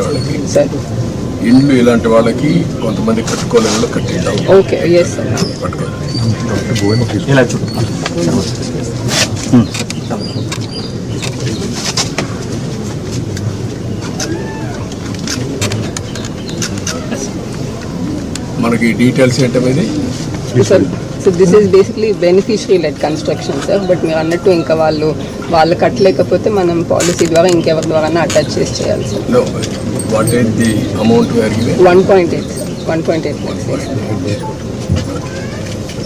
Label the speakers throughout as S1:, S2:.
S1: వాళ్ళకి ఇండ్లు ఇలాంటి వాళ్ళకి కొంతమంది కట్టుకోలేని కట్టిద్దాం. మనకి డీటెయిల్స్ ఏంటనేది
S2: so this is basically beneficiary lead construction sir. But మీరు అన్నట్టు ఇంకా వాళ్ళు కట్టలేకపోతే మనం పాలసీ ద్వారా ఇంకెవరి ద్వారా అటాచ్ చేయాలి sir.
S1: What is the amount
S2: 1.8 lakhs.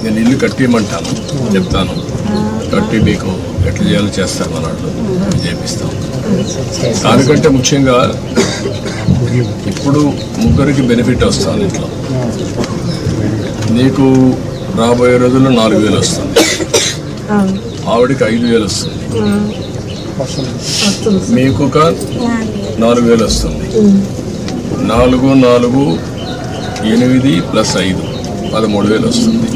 S1: నేను ఇల్లు కట్టిమంటాను, చెప్తాను, కట్టి మీకు ఎట్లా చేయాలో చేస్తాను అన్నట్లు చేపిస్తాం. దానికంటే ముఖ్యంగా ఇప్పుడు ముగ్గురికి బెనిఫిట్ వస్తుంది. ఇంట్లో నీకు రాబోయే రోజుల్లో 4,000 వస్తుంది, ఆవిడికి 5,000 వస్తుంది, మీకు ఒక 4,000 వస్తుంది. 4, 4, 8 + 5 13,000 వస్తుంది.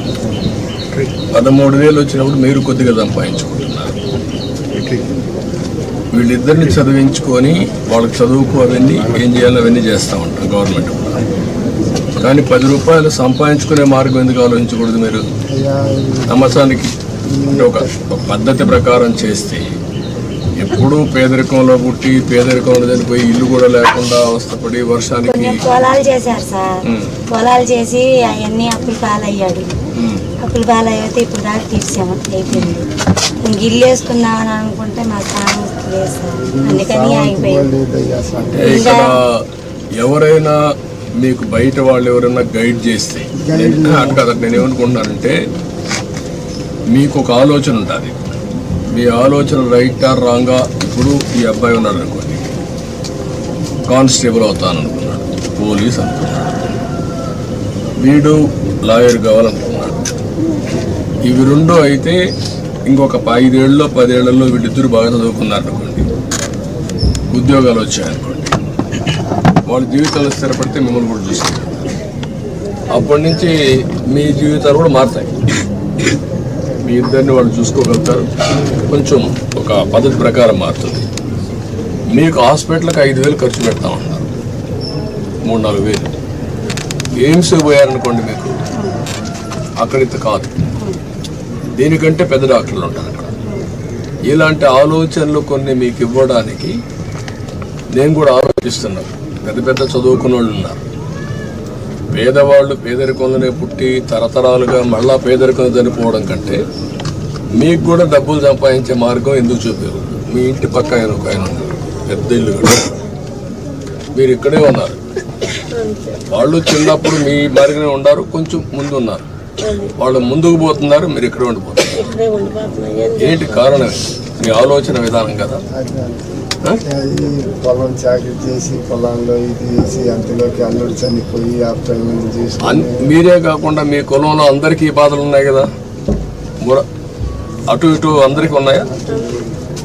S1: 13,000 వచ్చినప్పుడు మీరు కొద్దిగా సంపాదించుకుంటున్నారు. వీళ్ళిద్దరిని చదివించుకొని వాళ్ళకి చదువుకు అవన్నీ ఏం చేయాలో అవన్నీ చేస్తూ ఉంటాం గవర్నమెంట్. కానీ 10 రూపాయలు సంపాదించుకునే మార్గం ఎందుకు ఆలోచించకూడదు? మీరు సంవత్సరానికి ఒక పద్ధతి ప్రకారం చేస్తే ఎప్పుడూ పేదరికంలో పుట్టి పేదరికంలో చనిపోయి ఇల్లు కూడా లేకుండా అవస్థపడి వర్షానికి
S3: పొలాలు చేశారు సార్. పొలాలు చేసి అవన్నీ అప్పులు పాలయ్యాడు. అప్పులు పాలయ్యితే ఇప్పుడు దాకా తీర్చాము, అయిపోయింది. ఇంక ఇల్లు వేసుకుందామని అనుకుంటే మా స్థానం లేదు సార్, అందుకని ఆగిపోయింది.
S1: ఇక్కడ ఎవరైనా మీకు బయట వాళ్ళు ఎవరైనా గైడ్ చేస్తే కదా, నేను ఏమనుకుంటున్నానంటే మీకు ఒక ఆలోచన ఉంటుంది. మీ ఆలోచన రైట్ ఆర్ రాంగా. ఇప్పుడు ఈ అబ్బాయి ఉన్నాడు అనుకోండి, కానిస్టేబుల్ అవుతాననుకున్నాడు, పోలీస్ అనుకున్నాడు, వీడు లాయర్ కావాలనుకున్నాడు. ఇవి రెండు అయితే ఇంకొక 5 ఏళ్ళలో 10 ఏళ్లలో వీళ్ళిద్దరు బాగా చదువుకున్నారు అనుకోండి, ఉద్యోగాలు వచ్చాయనుకోండి, వాళ్ళ జీవితాలు స్థిరపడితే మిమ్మల్ని కూడా చూస్తారు. అప్పటి నుంచి మీ జీవితాలు కూడా మారుతాయి. మీ ఇద్దరిని వాళ్ళు చూసుకోగలుగుతారు. కొంచెం ఒక పద్ధతి ప్రకారం మారుతుంది. మీకు హాస్పిటల్కి 5,000 ఖర్చు పెడతా ఉన్నారు, 3-4,000. ఎయిమ్స్ పోయారనుకోండి, మీకు అక్కడ ఇంత కాదు, దీనికంటే పెద్ద డాక్టర్లు ఉంటారు అక్కడ. ఇలాంటి ఆలోచనలు కొన్ని మీకు ఇవ్వడానికి నేను కూడా ఆలోచిస్తున్నాను. పెద్ద చదువుకున్న వాళ్ళు ఉన్నారు. పేదవాళ్ళు పేదరికంలోనే పుట్టి తరతరాలుగా మళ్ళా పేదరికం చనిపోవడం కంటే మీకు కూడా డబ్బులు సంపాదించే మార్గం ఎందుకు చూపారు? మీ ఇంటి పక్క ఆయన ఒక ఆయన ఉన్నారు, పెద్ద ఇల్లు కూడా, మీరు ఇక్కడే ఉన్నారు. వాళ్ళు చిన్నప్పుడు మీ మరిగానే ఉన్నారు, కొంచెం ముందు ఉన్నారు. వాళ్ళు ముందుకు పోతున్నారు, మీరు ఇక్కడే ఉండిపోతున్నారు. ఏంటి కారణం? మీ ఆలోచన విధానం కదా.
S4: పొలం చాకరీ చేసి పొలంలో ఇది చేసి అంతలోకి అల్లుడు చనిపోయి ఆ ప్రేమను చేసి
S1: మీరే కాకుండా మీ కులంలో అందరికీ బాధలు ఉన్నాయి కదా, అటు ఇటు అందరికీ ఉన్నాయా?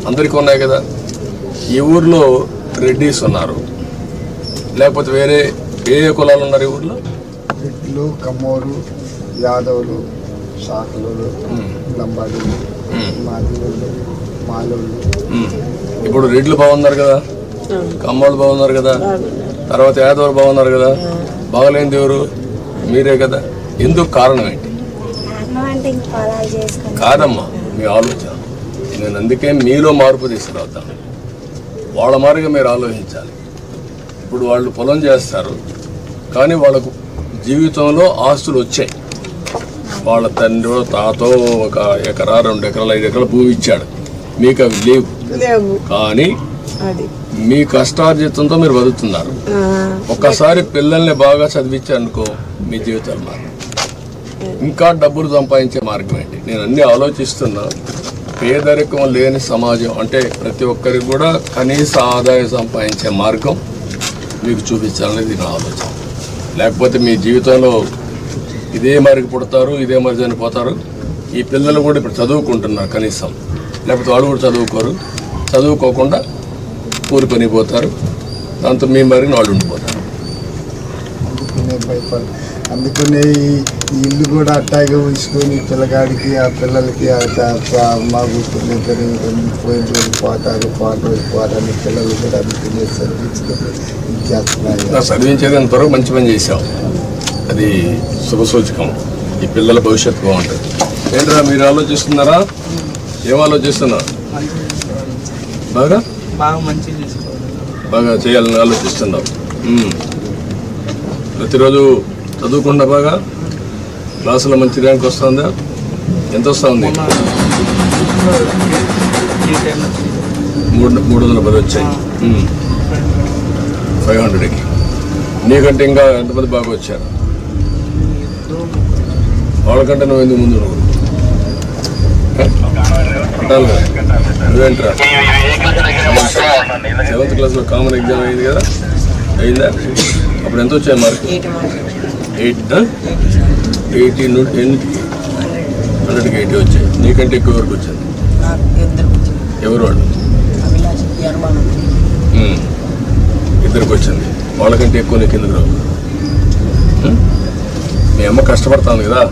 S1: అందరికీ ఉన్నాయి కదా. ఈ ఊర్లో రెడ్డిస్ ఉన్నారు, లేకపోతే వేరే ఏ కులాలు ఉన్నారు ఈ ఊర్లో?
S4: రెడ్డిలు, కమ్మోరు, యాదవులు, శాఖలు, లంబాడీలు, మాదిగోళ్ళు, మాలోళ్ళు.
S1: ఇప్పుడు రెడ్లు బాగున్నారు కదా, కమ్మోళ్ళు బాగున్నారు కదా, తర్వాత యాదవులు బాగున్నారు కదా. బాగలేనిది ఎవరు? మీరే కదా. ఎందుకు? కారణం ఏంటి? కాదమ్మా, మీ ఆలోచన. నేను అందుకే మీలో మార్పు తీసుకురావుతాను. వాళ్ళ మారిగా మీరు ఆలోచించాలి. ఇప్పుడు వాళ్ళు పొలం చేస్తారు, కానీ వాళ్ళకు జీవితంలో ఆస్తులు వచ్చాయి. వాళ్ళ తండ్రి తాతో 1 ఎకరా 2 ఎకరాలు 5 ఎకరాల భూమి ఇచ్చాడు, మీకు అవి లేవు. కానీ మీ కష్టార్జితంతో మీరు బతుకుతున్నారు. ఒక్కసారి పిల్లల్ని బాగా చదివించారనుకో, మీ జీవితాలు మారు. ఇంకా డబ్బులు సంపాదించే మార్గం ఏంటి? నేను అన్ని ఆలోచిస్తున్నా. పేదరికం లేని సమాజం అంటే ప్రతి ఒక్కరికి కూడా కనీస ఆదాయం సంపాదించే మార్గం మీకు చూపించాలనేది నా ఆలోచన. లేకపోతే మీ జీవితంలో ఇదే మరికి పుడతారు, ఇదే మరి చనిపోతారు. ఈ పిల్లలు కూడా ఇప్పుడు చదువుకుంటున్నారు కనీసం, లేకపోతే వాళ్ళు కూడా చదువుకోరు. చదువుకోకుండా ఊరు పనిపోతారు, దాంతో మీ మరిని వాళ్ళు ఉండిపోతారు.
S4: అని భయపడ అందుకనే ఈ ఇల్లు కూడా అట్టాగే ఉంచుకొని పిల్లగాడికి ఆ పిల్లలకి మా కూతురు పోయిన రోజు పోతారని పిల్లలు కూడా అందుకనే చదివించుకొని చేస్తున్నాయి.
S1: చదివించేది అంత త్వరగా మంచి పని చేశావు, అది శుభసూచకం. ఈ పిల్లల భవిష్యత్తు బాగుంటుంది. ఏంట్రా మీరు ఆలోచిస్తున్నారా? ఏం ఆలోచిస్తున్నారు? బాగా బాగా చేయాలని ఆలోచిస్తున్నావు. ప్రతిరోజు చదువుకుండా బాగా క్లాసులో మంచి ర్యాంక్ వస్తుందా? ఎంత వస్తుంది? 310 వచ్చాయి 500కి. నీకంటే ఇంకా ఎంతమంది బాగా వచ్చారు? వాళ్ళకంటే నువ్వు ఎందుకు ముందు అంటాను కదా. నువ్వేంట్రా 7th క్లాస్లో కామన్ ఎగ్జామ్ అయింది కదా, అయిందా? అప్పుడు ఎంత వచ్చాయి మార్కు? 100కి 80 వచ్చాయి. నీకంటే ఎక్కువ వరకు వచ్చింది. ఎవరు వాళ్ళు? ఇద్దరికి వచ్చింది. వాళ్ళకంటే ఎక్కువ నీకు ఎందుకు రావు? మీ అమ్మ కష్టపడుతుంది కదా.